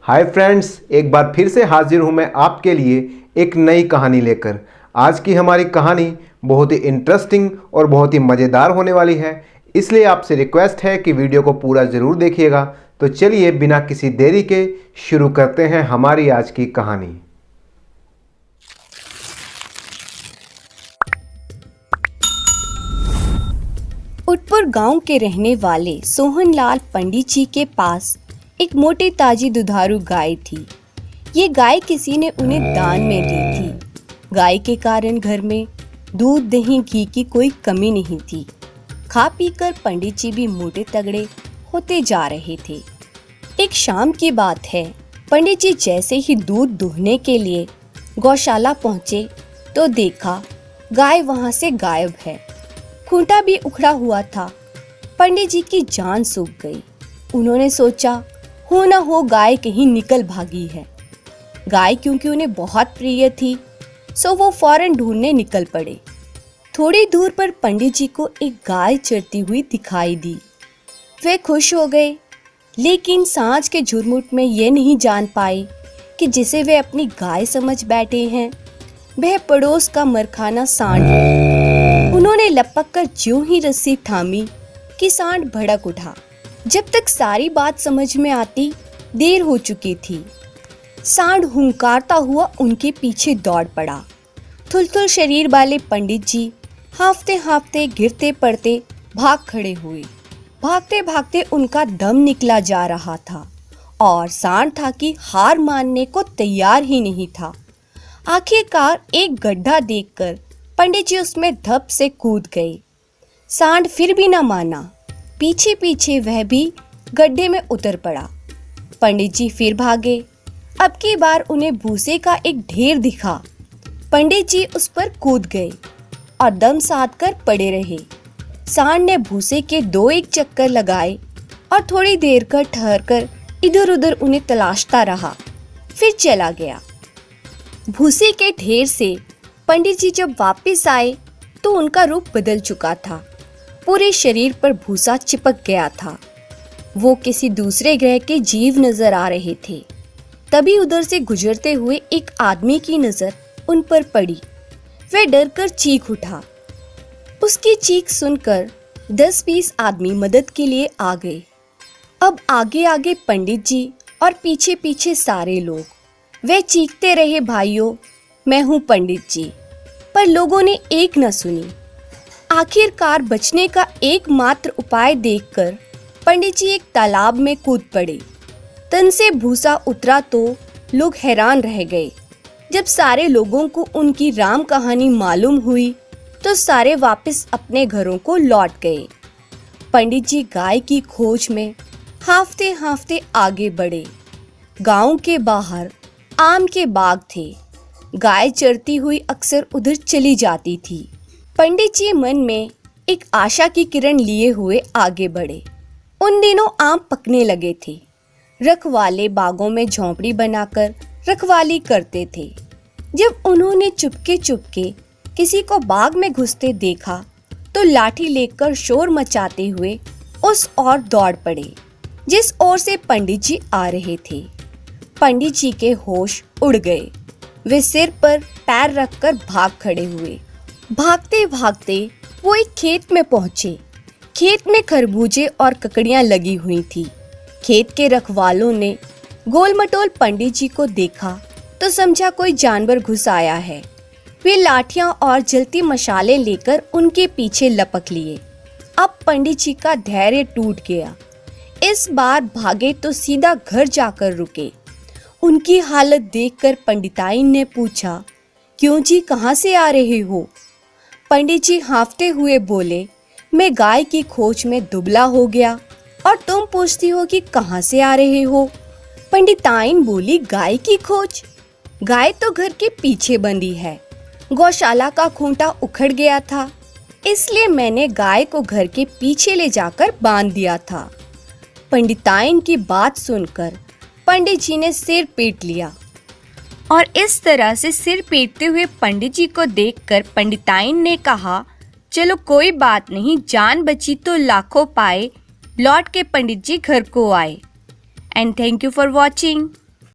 Hi friends, एक बार फिर से हाजिर हूँ मैं आपके लिए एक नई कहानी लेकर। आज की हमारी कहानी बहुत ही इंटरेस्टिंग और बहुत ही मज़ेदार होने वाली है, इसलिए आपसे रिक्वेस्ट है कि वीडियो को पूरा ज़रूर देखिएगा। तो चलिए बिना किसी देरी के शुरू करते हैं हमारी आज की कहानी। उटपुर गांव के रहने वाले सोहनलाल पंडित जी के पास एक मोटी ताजी दुधारू गाय थी। ये गाय किसी ने उन्हें दान में दी थी। गाय के कारण घर में दूध, दही, घी की कोई कमी नहीं थी। खा पीकर पंडित जी भी मोटे तगड़े होते जा रहे थे। एक शाम की बात है, पंडित जी जैसे ही दूध दूहने के लिए गौशाला पहुंचे तो देखा गाय वहां से गायब है। खूंटा भी उखड़ा हुआ था। पंडित जी की जान सूख गई। उन्होंने सोचा हो न हो गाय कहीं निकल भागी है। गाय क्योंकि उन्हें बहुत प्रिय थी, सो वो फौरन ढूंढने निकल पड़े। थोड़ी दूर पर पंडित जी को एक गाय चरती हुई दिखाई दी। वे खुश हो गए, लेकिन सांझ के झुरमुट में ये नहीं जान पाए कि जिसे वे अपनी गाय समझ बैठे हैं वह पड़ोस का मरखाना सांड है। उन्होंने लपक कर ज्यों ही रस्सी थामी कि सांड भड़क उठा। जब तक सारी बात समझ में आती देर हो चुकी थी। सांड हुंकारता हुआ उनके पीछे दौड़ पड़ा। थुलथुल शरीर वाले पंडित जी हांफते हांफते गिरते पड़ते भाग खड़े हुए। भागते भागते उनका दम निकला जा रहा था और सांड था कि हार मानने को तैयार ही नहीं था। आखिरकार एक गड्ढा देखकर पंडित जी उसमें धप से कूद गए। सांड फिर भी न माना। पीछे पीछे वह भी गड्ढे में उतर पड़ा। पंडित जी फिर भागे। अब की बार उन्हें भूसे का एक ढेर दिखा। पंडित जी उस पर कूद गए और दम साध कर पड़े रहे। सांड ने भूसे के दो एक चक्कर लगाए और थोड़ी देर कर ठहर कर इधर उधर उन्हें तलाशता रहा, फिर चला गया। भूसे के ढेर से पंडित जी जब वापस आए तो उनका रूप बदल चुका था। पूरे शरीर पर भूसा चिपक गया था। वो किसी दूसरे ग्रह के जीव नजर आ रहे थे। तभी उधर से गुजरते हुए एक आदमी की नजर उन पर पड़ी। वह डरकर चीख उठा। उसकी चीख सुनकर 10-20 आदमी मदद के लिए आ गए। अब आगे आगे पंडित जी और पीछे पीछे सारे लोग। वे चीखते रहे, भाइयों मैं हूँ पंडित जी, पर लोगों ने एक न सुनी। आखिरकार बचने का एकमात्र उपाय देखकर पंडित जी एक तालाब में कूद पड़े। तन से भूसा उतरा तो लोग हैरान रह गए। जब सारे लोगों को उनकी राम कहानी मालूम हुई तो सारे वापस अपने घरों को लौट गए। पंडित जी गाय की खोज में हांफते हांफते आगे बढ़े। गांव के बाहर आम के बाग थे। गाय चरती हुई अक्सर उधर चली जाती थी। पंडित जी मन में एक आशा की किरण लिए हुए आगे बढ़े। उन दिनों आम पकने लगे थे। रखवाले बागों में झोंपड़ी बनाकर रखवाली करते थे। जब उन्होंने चुपके चुपके किसी को बाग में घुसते देखा तो लाठी लेकर शोर मचाते हुए उस ओर दौड़ पड़े जिस ओर से पंडित जी आ रहे थे। पंडित जी के होश उड़ गए। वे सिर पर पैर रखकर भाग खड़े हुए। भागते भागते वो एक खेत में पहुंचे। खेत में खरबूजे और ककड़ियां लगी हुई थी। खेत के रखवालों ने गोल मटोल पंडित जी को देखा तो समझा कोई जानवर घुस आया है। वे लाठियां और जलती मशाले लेकर उनके पीछे लपक लिए। अब पंडित जी का धैर्य टूट गया। इस बार भागे तो सीधा घर जाकर रुके। उनकी हालत देखकर पंडिताइन ने पूछा, क्यों जी, कहाँ से आ रहे हो? पंडित जी हांफते हुए बोले, मैं गाय की खोज में दुबला हो गया और तुम पूछती हो कि कहाँ से आ रहे हो। पंडिताइन बोली, गाय की खोज? गाय तो घर के पीछे बंधी है। गौशाला का खूंटा उखड़ गया था, इसलिए मैंने गाय को घर के पीछे ले जाकर बांध दिया था। पंडिताइन की बात सुनकर पंडित जी ने सिर पीट लिया और इस तरह से सिर पीटते हुए पंडित जी को देखकर पंडिताइन ने कहा, चलो कोई बात नहीं, जान बची तो लाखों पाए। लौट के पंडित जी घर को आए। And thank you for watching.